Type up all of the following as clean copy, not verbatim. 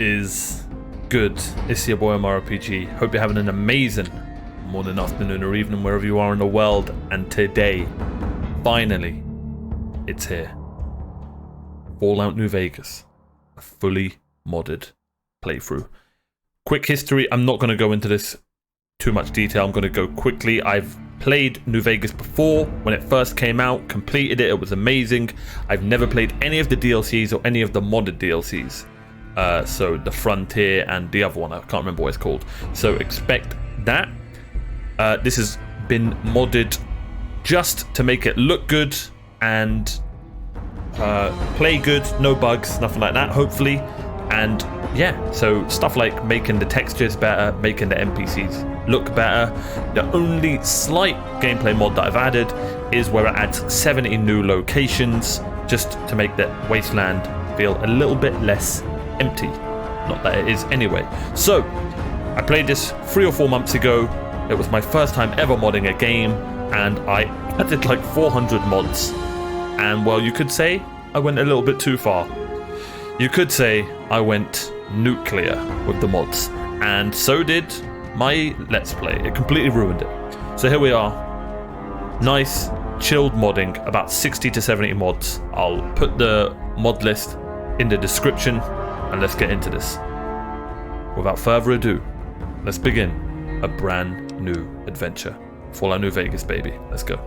is good? It's your boy OmarioRpg. Hope you're having an amazing morning, afternoon, or evening wherever you are in the world. And today, finally, it's here. Fallout New Vegas, a fully modded playthrough. Quick history. I'm not going to go into this too much detail. I'm going to go quickly. I've played New Vegas before when it first came out, completed it. It was amazing. I've never played any of the DLCs or any of the modded DLCs. So the Frontier and the other one, I can't remember what it's called. So expect that. This has been modded just to make it look good and play good, no bugs, nothing like that, hopefully. And yeah, so stuff like making the textures better, making the NPCs look better. The only slight gameplay mod that I've added is where it adds 70 new locations just to make the wasteland feel a little bit less empty. Not that it is anyway. So I played this 3 or 4 months ago. It was my first time ever modding a game, and I added like 400 mods. And well, you could say I went a little bit too far. You could say I went nuclear with the mods, and so did my Let's Play. It completely ruined it. So here we are. Nice, chilled modding, about 60 to 70 mods. I'll put the mod list in the description, and let's get into this. Without further ado, let's begin a brand new adventure. Fallout New Vegas, baby. Let's go.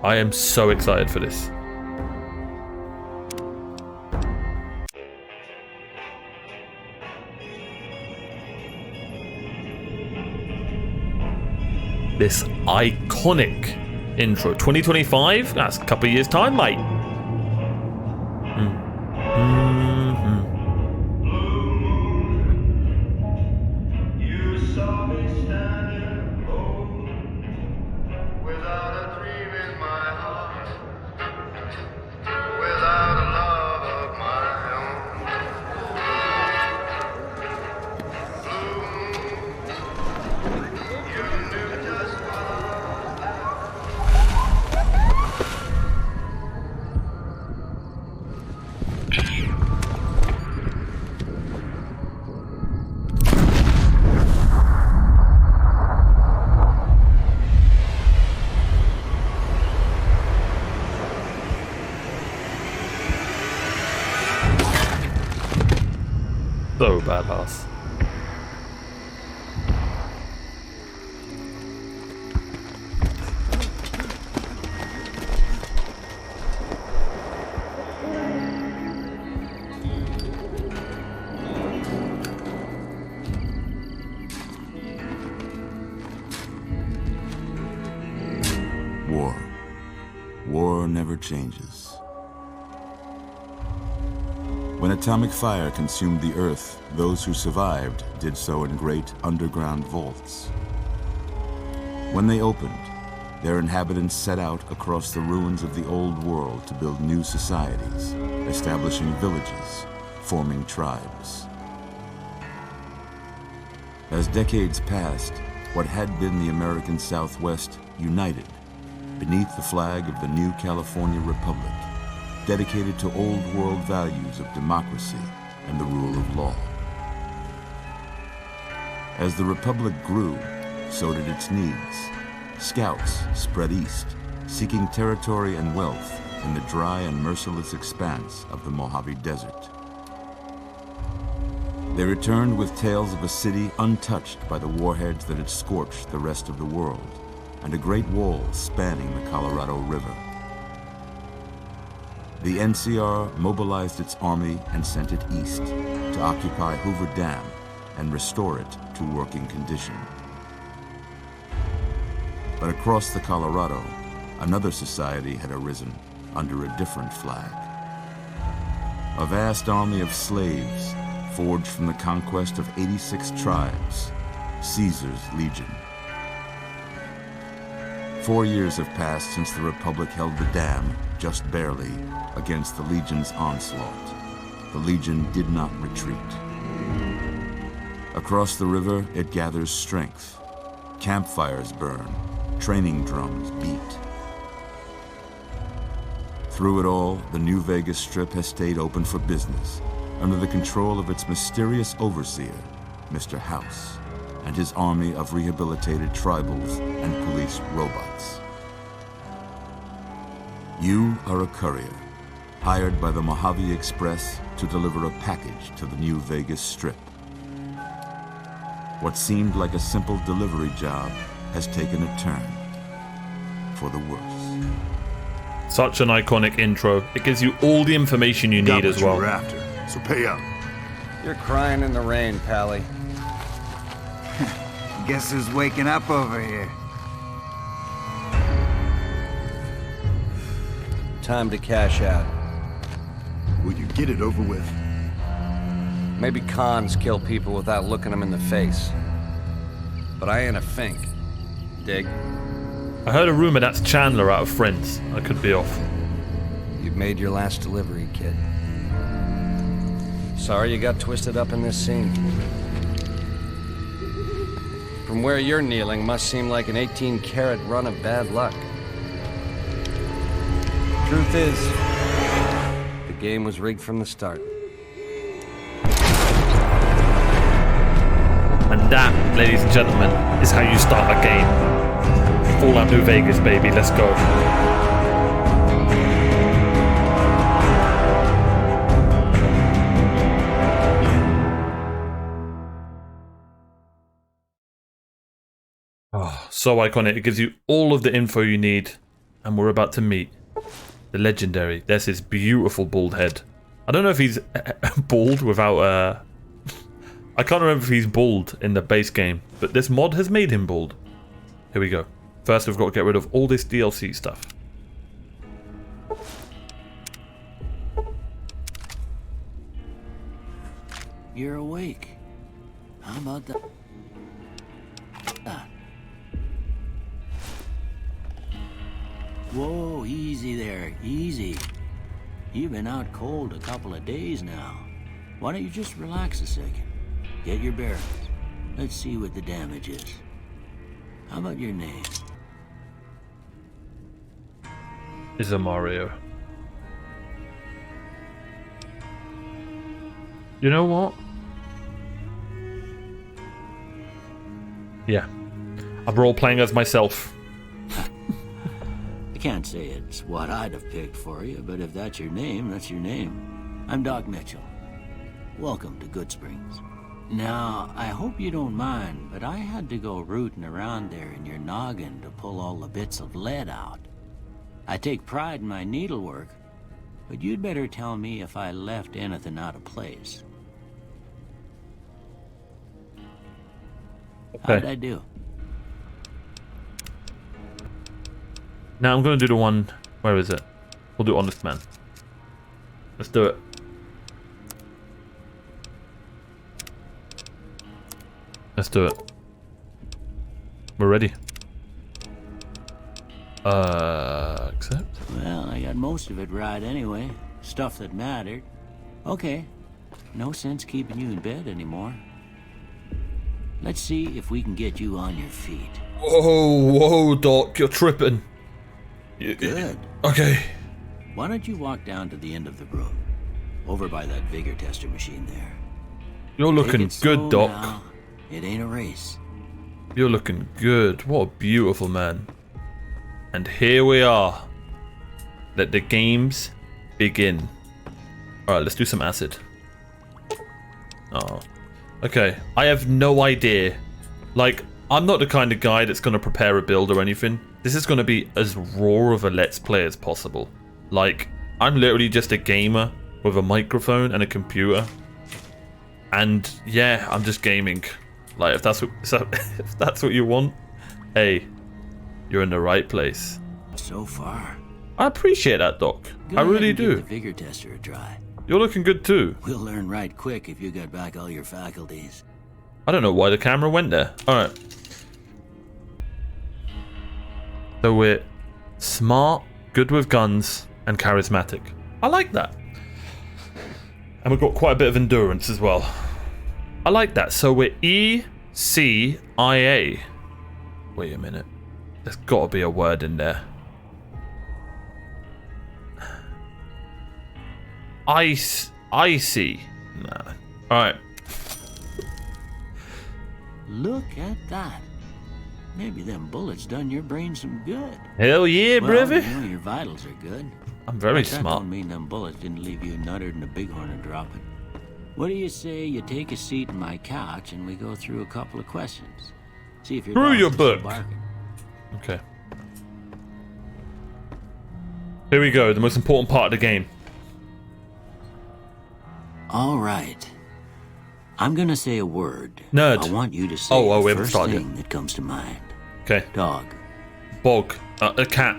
I am so excited for this. This iconic intro. 2025? That's a couple of years' time, mate. So badass. War never changes. When atomic fire consumed the earth, those who survived did so in great underground vaults. When they opened, their inhabitants set out across the ruins of the old world to build new societies, establishing villages, forming tribes. As decades passed, what had been the American Southwest united beneath the flag of the new California Republic, dedicated to old world values of democracy and the rule of law. As the Republic grew, so did its needs. Scouts spread east, seeking territory and wealth in the dry and merciless expanse of the Mojave Desert. They returned with tales of a city untouched by the warheads that had scorched the rest of the world, and a great wall spanning the Colorado River. The NCR mobilized its army and sent it east to occupy Hoover Dam and restore it to working condition. But across the Colorado, another society had arisen under a different flag. A vast army of slaves forged from the conquest of 86 tribes, Caesar's Legion. 4 years have passed since the Republic held the dam, just barely, against the Legion's onslaught. The Legion did not retreat. Across the river, it gathers strength. Campfires burn, training drums beat. Through it all, the New Vegas Strip has stayed open for business, under the control of its mysterious overseer, Mr. House, and his army of rehabilitated tribals and police robots. You are a courier, hired by the Mojave Express to deliver a package to the New Vegas Strip. What seemed like a simple delivery job has taken a turn for the worse. Such an iconic intro. It gives you all the information you need as well. Got what you were after, so pay up. You're crying in the rain, Pally. Guess who's waking up over here? Time to cash out. Will you get it over with? Maybe cons kill people without looking them in the face. But I ain't a fink. Dig? I heard a rumor that's Chandler out of Friends. I could be off. You've made your last delivery, kid. Sorry you got twisted up in this scene. From where you're kneeling must seem like an 18-carat run of bad luck. Truth is, the game was rigged from the start. And that, ladies and gentlemen, is how you start a game. Fallout New Vegas, baby. Let's go. Oh, so iconic. It gives you all of the info you need. And we're about to meet the legendary. There's his beautiful bald head. I don't know if he's bald without... I can't remember if he's bald in the base game. But this mod has made him bald. Here we go. First, we've got to get rid of all this DLC stuff. You're awake. How about that? Whoa, easy there, easy. You've been out cold a couple of days now. Why don't you just relax a second? Get your bearings. Let's see what the damage is. How about your name? Is a Mario. You know what? Yeah. I'm role-playing as myself. I can't say it's what I'd have picked for you, but if that's your name, that's your name. I'm Doc Mitchell. Welcome to Good Springs. Now, I hope you don't mind, but I had to go rooting around there in your noggin to pull all the bits of lead out. I take pride in my needlework, but you'd better tell me if I left anything out of place. How'd I do? Now I'm going to do the one... Where is it? We'll do Honest Man. Let's do it. Let's do it. We're ready. Accept? Well, I got most of it right anyway. Stuff that mattered. Okay. No sense keeping you in bed anymore. Let's see if we can get you on your feet. Whoa, Doc, you're tripping. Good. Okay. Why don't you walk down to the end of the room? Over by that vigor tester machine there. You're looking Take it slow good, Doc. now. It ain't a race. You're looking good. What a beautiful man. And here we are. Let the games begin. Alright, let's do some acid. Oh. Okay, I have no idea. Like, I'm not the kind of guy that's going to prepare a build or anything. This is going to be as raw of a let's play as possible. Like, I'm literally just a gamer with a microphone and a computer. And yeah, I'm just gaming. Like, if that's what you want, hey, you're in the right place. So far. I appreciate that, Doc. Go I ahead really and do. give the vigor tester a try. You're looking good too. We'll learn right quick if you got back all your faculties. I don't know why the camera went there. Alright. So we're smart, good with guns, and charismatic. I like that. And we've got quite a bit of endurance as well. I like that. So we're ECIA. Wait a minute. There's got to be a word in there. Icy. Nah. Alright. Look at that. Maybe them bullets done your brain some good. Hell yeah, Well, brother. you know your vitals are good. I'm very But that smart. don't mean them bullets didn't leave you nuttered and a bighorn a dropping. What do you say you take a seat in my couch and we go through a couple of questions? See if your Through dog's your still book. barking. Okay. Here we go, the most important part of the game. All right. I'm gonna say a word. Nerd. I want you to say Oh, we the haven't first started yet. thing that comes to mind. Okay. Dog. Bog. A cat.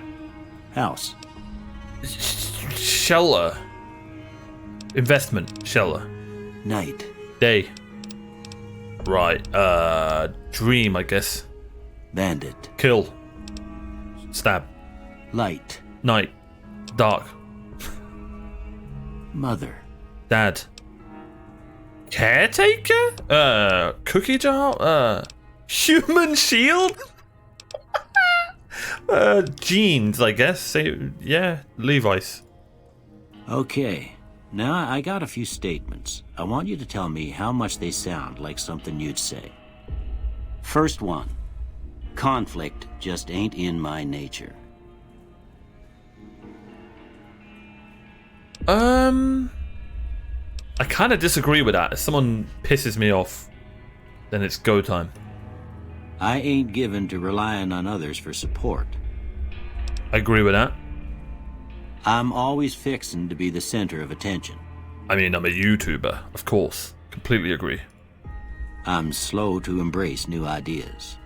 House. Shelter. Investment. Shelter. Night. Day. Right. Dream, I guess. Bandit. Kill. Stab. Light. Night. Dark. Mother. Dad. Caretaker? Cookie jar? Human shield? Jeans, I guess. Say, yeah, Levi's. Okay. Now I got a few statements. I want you to tell me how much they sound like something you'd say. First one. Conflict just ain't in my nature. I kind of disagree with that. If someone pisses me off, then it's go time. I ain't given to relying on others for support. I agree with that. I'm always fixin' to be the center of attention. I mean, I'm a YouTuber, of course. Completely agree. I'm slow to embrace new ideas.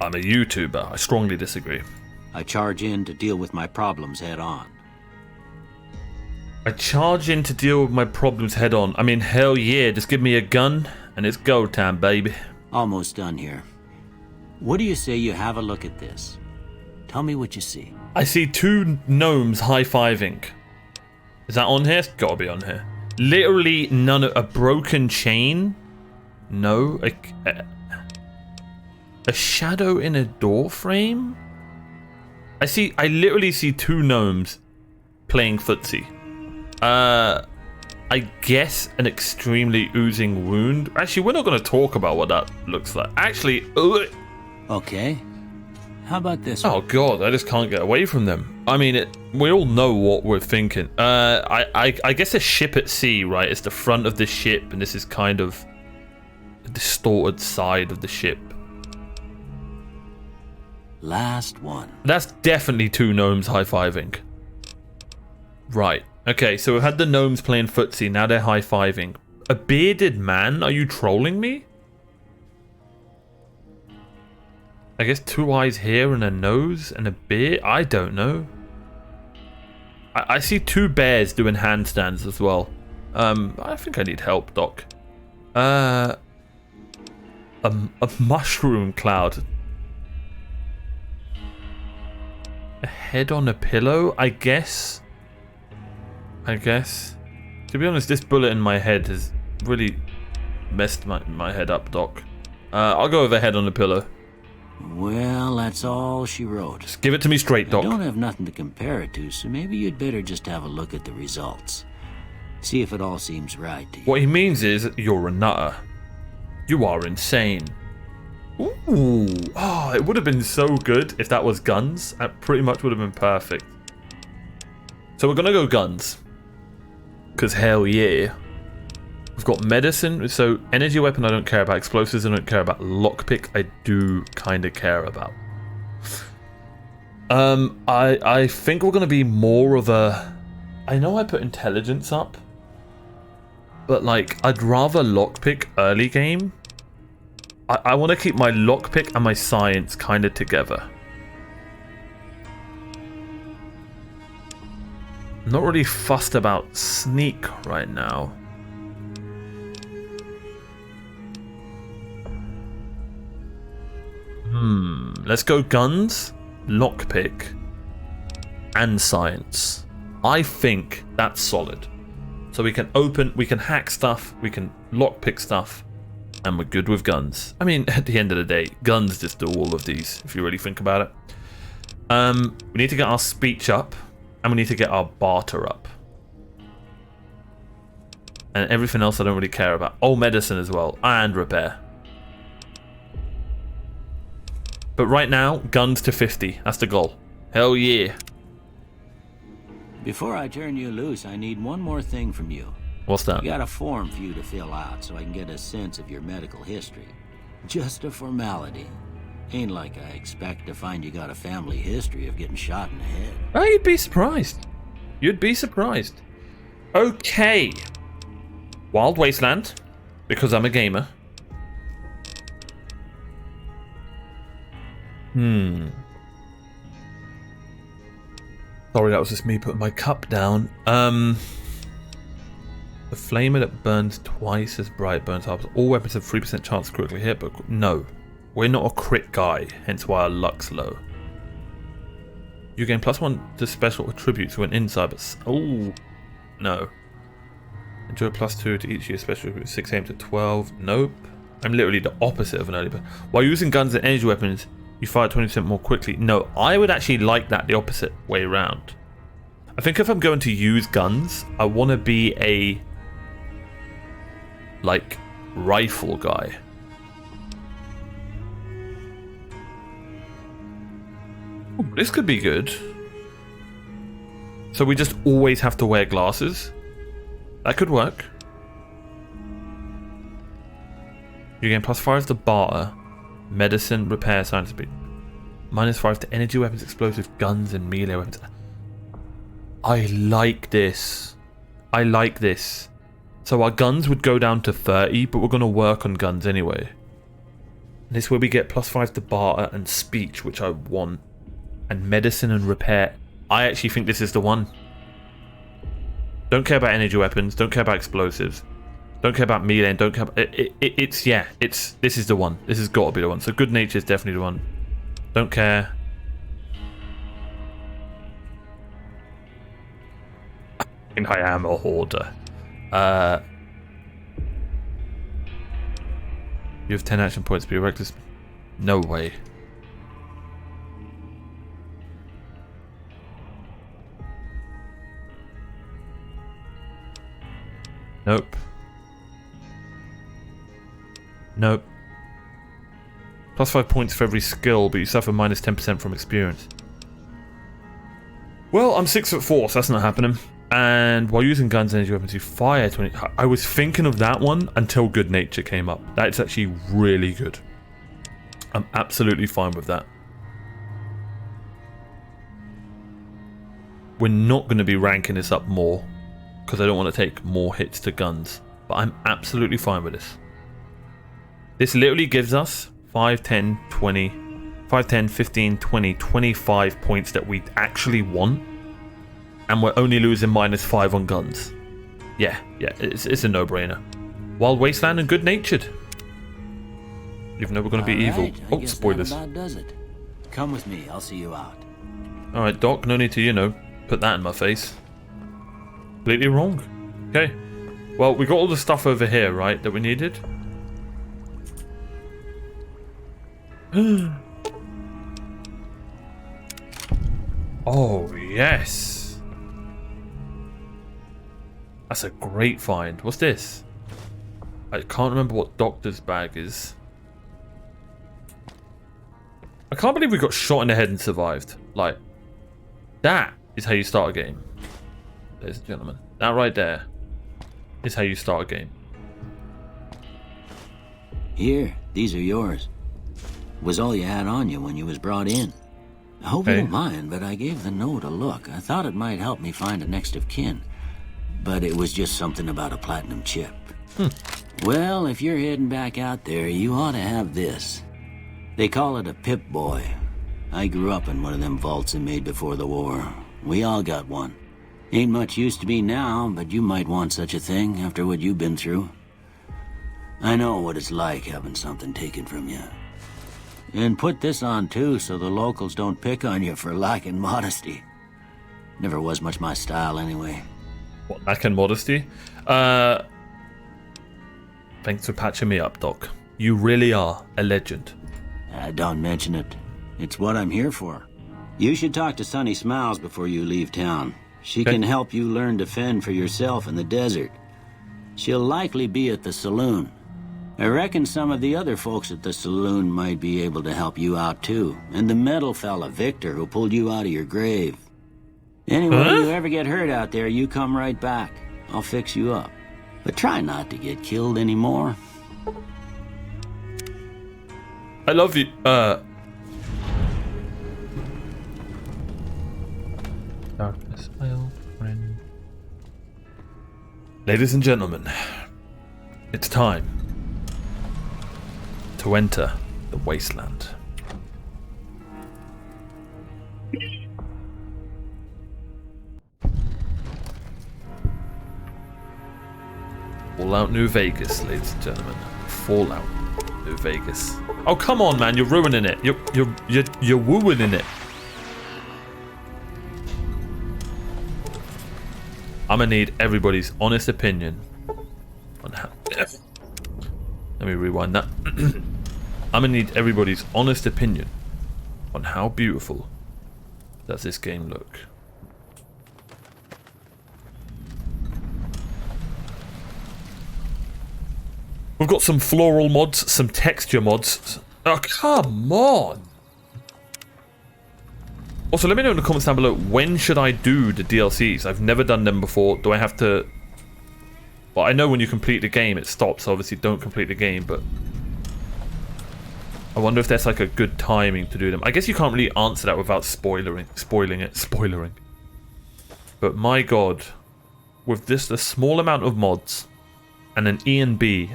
I'm a YouTuber. I strongly disagree. I charge in to deal with my problems head on. I charge in to deal with my problems head on. I mean, hell yeah, just give me a gun and it's go time, baby. Almost done here. What do you say you have a look at this? Tell me what you see. I see two gnomes high-fiving. Is that on here? It's gotta be on here. Literally none of... A broken chain? No. A shadow in a door frame? I literally see two gnomes playing footsie. I guess an extremely oozing wound. Actually, we're not going to talk about what that looks like. Actually, Okay. How about this oh one? god, I just can't get away from them. I mean, we all know what we're thinking. I guess a ship at sea, right? It's the front of the ship, and this is kind of a distorted side of the ship. Last one. That's definitely two gnomes high-fiving. Right. Okay, so we've had the gnomes playing footsie, now they're high-fiving. A bearded man? Are you trolling me? I guess two eyes here and a nose and a beard? I don't know. I see two bears doing handstands as well. I think I need help, Doc. A mushroom cloud. A head on a pillow, I guess. To be honest, this bullet in my head has really messed my head up, Doc. I'll go with a head on a pillow. Well, that's all she wrote. Just give it to me straight, I Doc. don't have nothing to compare it to, so maybe you'd better just have a look at the results. See if it all seems right to you. What he means is, you're a nutter. You are insane. Ooh. Oh, it would have been so good if that was guns. That pretty much would have been perfect. So we're going to go guns. Because hell yeah. We've got medicine. So energy weapon I don't care about. Explosives I don't care about. Lockpick I do kind of care about. I think we're going to be more of a... I know I put intelligence up. But like, I'd rather lockpick early game. I want to keep my lockpick and my science kind of together. I'm not really fussed about sneak right now. Let's go guns, lockpick, and science. I think that's solid. So we can hack stuff, we can lockpick stuff, and we're good with guns. I mean, at the end of the day, guns just do all of these, if you really think about it. We need to get our speech up, and we need to get our barter up. And everything else I don't really care about. Oh, medicine as well. And repair. But right now, guns to 50. That's the goal. Hell yeah. Before I turn you loose, I need one more thing from you. What's that? I got a form for you to fill out so I can get a sense of your medical history. Just a formality. Ain't like I expect to find you got a family history of getting shot in the head. Oh, you'd be surprised. You'd be surprised. Okay. Wild Wasteland, because I'm a gamer. Sorry, that was just me putting my cup down. The flamer that burns twice as bright burns up. All weapons have 3% chance to critically hit, but no. We're not a crit guy, hence why our luck's low. You gain +1 to special attributes when inside, but... Oh, no. Enjoy +2 to each of your special attributes, 6 aim to 12. Nope. I'm literally the opposite of an early bird. While using guns and energy weapons, you fire 20% more quickly. No, I would actually like that the opposite way around. I think if I'm going to use guns, I want to be a... like, rifle guy. Ooh, this could be good. So we just always have to wear glasses. That could work. You gain +5 to barter, medicine, repair, science speed. -5 to energy weapons, explosive guns, and melee weapons. I like this. I like this. So our guns would go down to 30, but we're going to work on guns anyway. And this is where we get +5 to barter and speech, which I want. And medicine and repair. I actually think this is the one. Don't care about energy weapons. Don't care about explosives. Don't care about melee. And don't care about... This is the one. This has got to be the one. So good nature is definitely the one. Don't care. I think I am a hoarder. You have 10 action points, but you're reckless. No way. Nope. Nope. +5 points for every skill, but you suffer -10% from experience. Well, I'm 6'4", so that's not happening. And while using guns and energy weapons, you fire 20... I was thinking of that one until good nature came up. That's actually really good. I'm absolutely fine with that. We're not going to be ranking this up more, because I don't want to take more hits to guns. But I'm absolutely fine with this. This literally gives us 5, 10, 20, 5, 10, 15, 20, 25 points that we actually want. And we're only losing -5 on guns. Yeah, it's a no-brainer. Wild Wasteland and Good Natured. Even though we're going to be evil. Oh, spoilers. That about does it. Come with me, I'll see you out. Alright, Doc, no need to, put that in my face. Completely wrong. Okay. Well, we got all the stuff over here, right, that we needed. Oh, yes. That's a great find. What's this? I can't remember what doctor's bag is. I can't believe we got shot in the head and survived. Like, that is how you start a game. Ladies and gentlemen. That right there is how you start a game. Here, these are yours. Was all you had on you when you was brought in. I hope you don't mind, but I gave the note a look. I thought it might help me find a next of kin. But it was just something about a platinum chip. Well, if you're heading back out there, you ought to have this. They call it a Pip-Boy. I grew up in one of them vaults they made before the war. We all got one. Ain't much use to me now, but you might want such a thing after what you've been through. I know what it's like having something taken from you. And put this on too, so the locals don't pick on you for lacking modesty. Never was much my style anyway. What, lacking modesty? Thanks for patching me up, Doc. You really are a legend. Don't mention it. It's what I'm here for. You should talk to Sunny Smiles before you leave town. She can help you learn to fend for yourself in the desert. She'll likely be at the saloon. I reckon some of the other folks at the saloon might be able to help you out too. And the metal fella, Victor, who pulled you out of your grave. Anyway, you ever get hurt out there, you come right back. I'll fix you up. But try not to get killed anymore. I love you. Darkness, my old friend. Ladies and gentlemen, it's time to enter the wasteland. Fallout New Vegas, ladies and gentlemen. Fallout New Vegas. Oh, come on, man! You're ruining it. You're wooing it. I'm gonna need everybody's honest opinion on how. Let me rewind that. I'm gonna need everybody's honest opinion on how beautiful does this game look. We've got some floral mods, some texture mods. Oh, come on! Also, let me know in the comments down below, when should I do the DLCs? I've never done them before. Do I have to... Well, I know when you complete the game, it stops. So obviously, don't complete the game, but... I wonder if there's like a good timing to do them. I guess you can't really answer that without spoiling it. But my god, with this a small amount of mods and an E and B,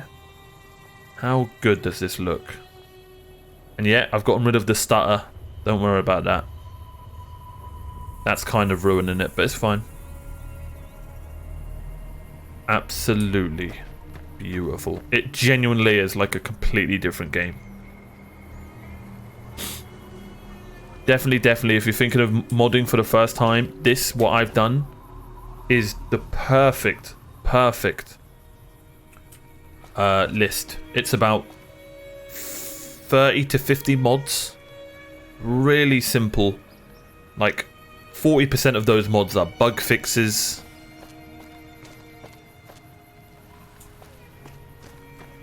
how good does this look? And yeah, I've gotten rid of the stutter. Don't worry about that. That's kind of ruining it, but it's fine. Absolutely beautiful. It genuinely is like a completely different game. Definitely, if you're thinking of modding for the first time, this, what I've done, is the perfect list. It's about 30 to 50 mods. Really simple. Like, 40% of those mods are bug fixes.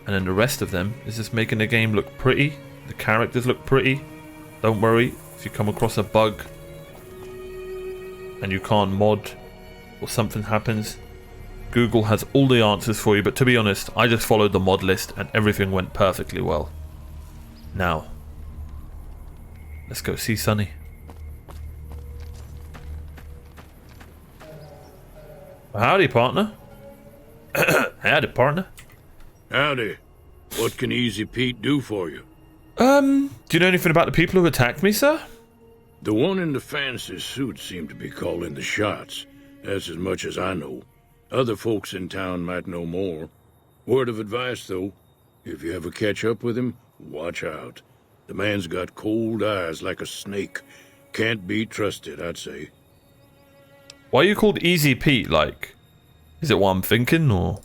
And then the rest of them is just making the game look pretty. The characters look pretty. Don't worry. If you come across a bug and you can't mod or something happens, Google has all the answers for you. But to be honest, I just followed the mod list and everything went perfectly well. Now, let's go see Sonny. Howdy, partner. Howdy, partner. Howdy. What can Easy Pete do for you? Do you know anything about the people who attacked me, sir? The one in the fancy suit seemed to be calling the shots. That's as much as I know. Other folks in town might know more. Word of advice, though. If you ever catch up with him, watch out. The man's got cold eyes like a snake. Can't be trusted, I'd say. Why are you called Easy Pete, like? Is it what I'm thinking, or...?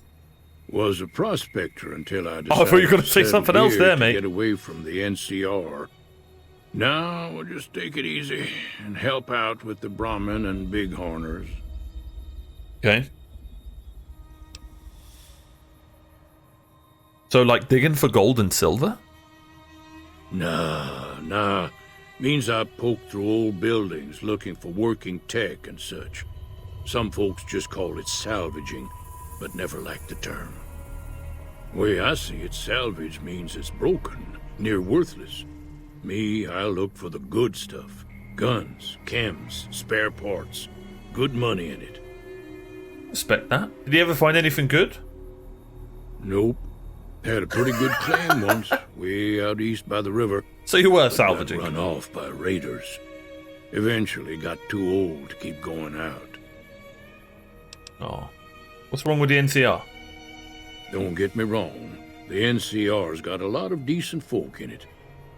Was a prospector until I decided I thought you were going to say something else there, mate. Get away from the NCR. Now we'll just take it easy and help out with the Brahmin and Bighorners. Okay. So, like, digging for gold and silver? Nah. Means I poke through old buildings looking for working tech and such. Some folks just call it salvaging, but never liked the term. Way I see it, salvage means it's broken, near worthless. Me, I look for the good stuff. Guns, chems, spare parts. Good money in it. Respect that. Did you ever find anything good? Nope. Had a pretty good claim once, way out east by the river. So you were Got salvaging? run off by raiders. Eventually got too old to keep going out. Oh. What's wrong with the NCR? Don't get me wrong. The NCR's got a lot of decent folk in it.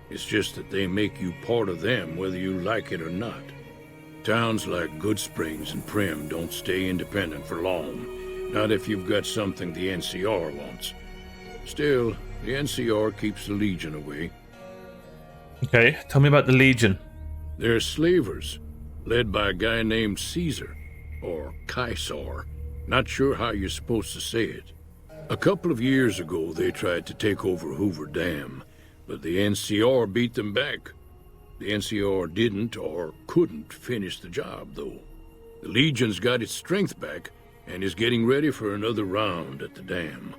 It's just that they make you part of them whether you like it or not. Towns like Good Springs and Prim don't stay independent for long. Not if you've got something the NCR wants. Still, the NCR keeps the Legion away. Okay, tell me about the Legion. They're slavers, led by a guy named Caesar, or Caesar. Not sure how you're supposed to say it. A couple of years ago, they tried to take over Hoover Dam, but the NCR beat them back. The NCR didn't or couldn't finish the job, though. The Legion's got its strength back and is getting ready for another round at the dam.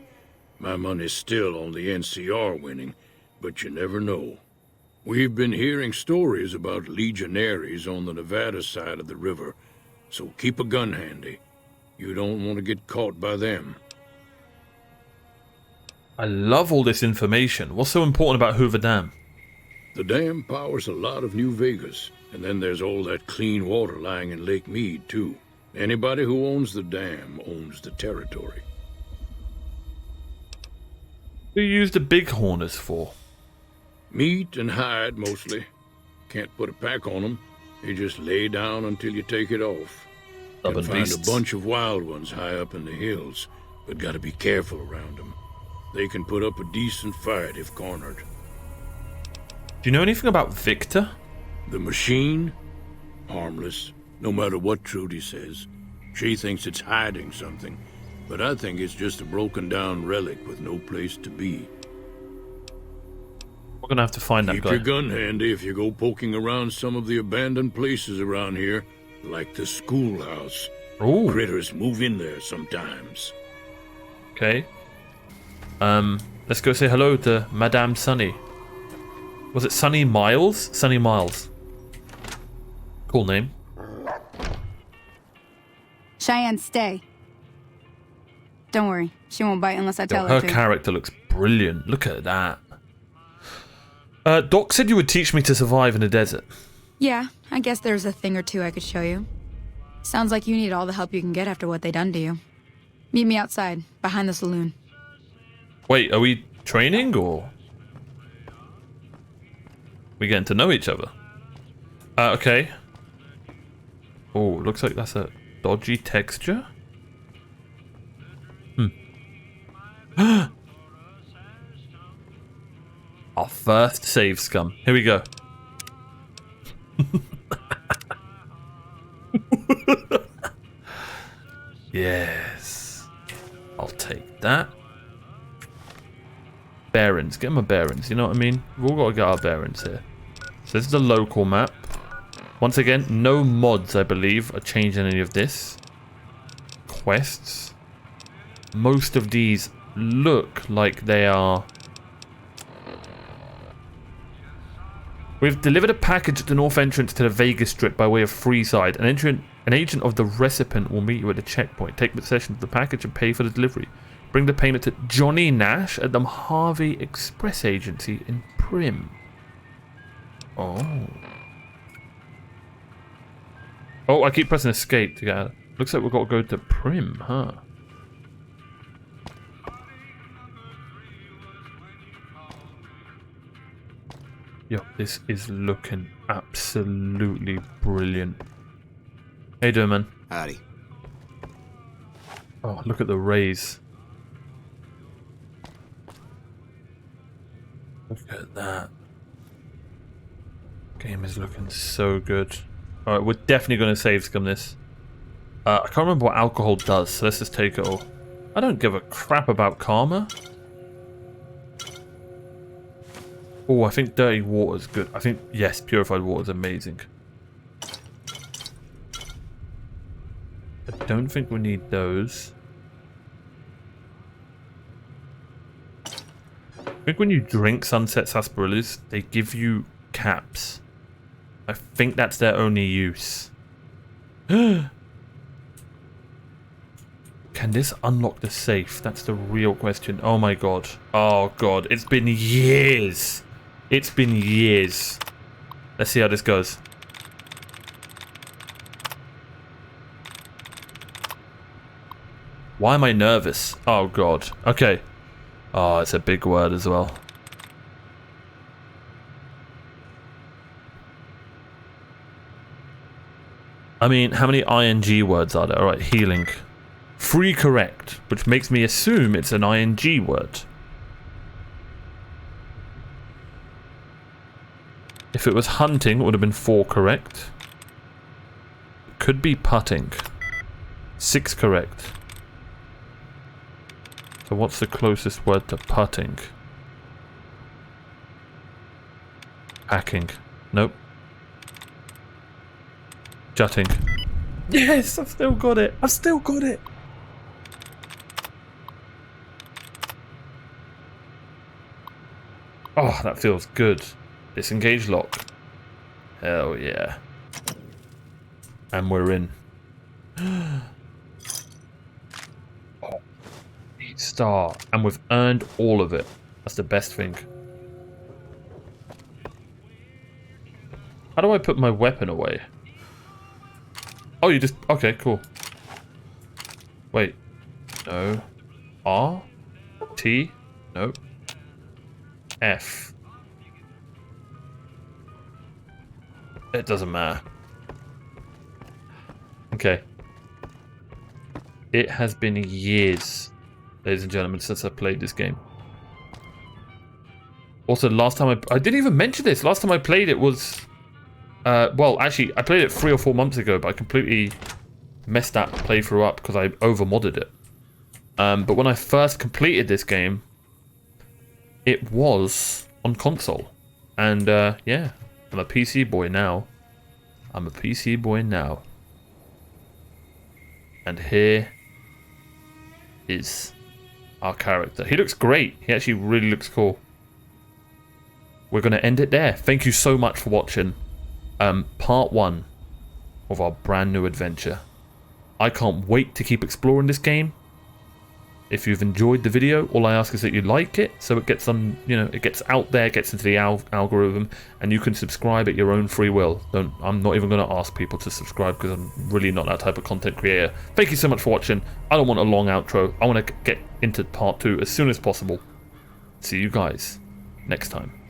My money's still on the NCR winning, but you never know. We've been hearing stories about legionaries on the Nevada side of the river, so keep a gun handy. You don't want to get caught by them. I love all this information. What's so important about Hoover Dam? The dam powers a lot of New Vegas, and then there's all that clean water lying in Lake Mead, too. Anybody who owns the dam owns the territory. Who you use the bighorners for? Meat and hide, mostly. Can't put a pack on them. They just lay down until you take it off. Can find a bunch of wild ones high up in the hills, but gotta be careful around them. They can put up a decent fight if cornered. Do you know anything about Victor? The machine? Harmless, no matter what Trudy says. She thinks it's hiding something, but I think it's just a broken down relic with no place to be. We're gonna have to find that guy. Keep your gun handy if you go poking around some of the abandoned places around here, like the schoolhouse. Ooh. Critters move in there sometimes. Okay. Let's go say hello to Madame Sunny. Was it Sunny Miles? Sunny Miles. Cool name. Cheyenne, stay. Don't worry, she won't bite unless I tell her Her to. character looks brilliant. Look at that. Doc said you would teach me to survive in the desert. Yeah, I guess there's a thing or two I could show you. Sounds like you need all the help you can get after what they done to you. Meet me outside, behind the saloon. Wait, are we training or we getting to know each other? Okay. Oh, looks like that's a dodgy texture. Our first save scum. Here we go. Yes. I'll take that. Bearings. Get my bearings, you know what I mean? We've all got to get our bearings here. So this is the local map. Once again, no mods, I believe, are changing any of this. Quests. Most of these look like they are... We've delivered a package at the north entrance to the Vegas Strip by way of Freeside. An agent of the recipient will meet you at the checkpoint. Take possession of the package and pay for the delivery. Bring the payment to Johnny Nash at the Harvey Express Agency in Prim. Oh. Oh, I keep pressing escape to get out. Looks like we've got to go to Prim, huh? Yo, this is looking absolutely brilliant. How you doing, man? Howdy. Oh, look at the rays. Look at that. Game is looking so good. Alright, we're definitely going to save scum this. I can't remember what alcohol does, so let's just take it all. I don't give a crap about karma. Oh, I think dirty water is good. I think, yes, purified water is amazing. I don't think we need those. I think when you drink Sunset Sarsaparillas, they give you caps. I think that's their only use. Can this unlock the safe? That's the real question. Oh my god. Oh god. It's been years. It's been years. Let's see how this goes. Why am I nervous? Oh god. Okay. Oh, it's a big word as well. I mean, how many ing words are there? Alright, healing. Free correct, which makes me assume it's an ing word. If it was hunting, it would have been 4 correct. It could be putting. 6 correct. So what's the closest word to putting? Packing. Nope. Jutting. Yes, I've still got it. I've still got it. Oh, that feels good. Disengage lock. Hell yeah. And we're in. Oh, 8-star. And we've earned all of it. That's the best thing. How do I put my weapon away? Oh, you just... Okay, cool. Wait. No. R? T? Nope. F. It doesn't matter. Okay. It has been years, ladies and gentlemen, since I played this game. Also, last time I didn't even mention this. Last time I played it was... well, actually, I played it 3 or 4 months ago, but I completely messed that playthrough up because I over-modded it. But when I first completed this game, it was on console. And, yeah, I'm a PC boy now. I'm a PC boy now. And here is our character. He looks great. He actually really looks cool. We're going to end it there. Thank you so much for watching. Part 1 of our brand new adventure. I can't wait to keep exploring this game. If you've enjoyed the video, all I ask is that you like it, so it gets on, you know, it gets out there, gets into the algorithm, and you can subscribe at your own free will. I'm not even going to ask people to subscribe because I'm really not that type of content creator. Thank you so much for watching. I don't want a long outro. I want to get into part 2 as soon as possible. See you guys next time.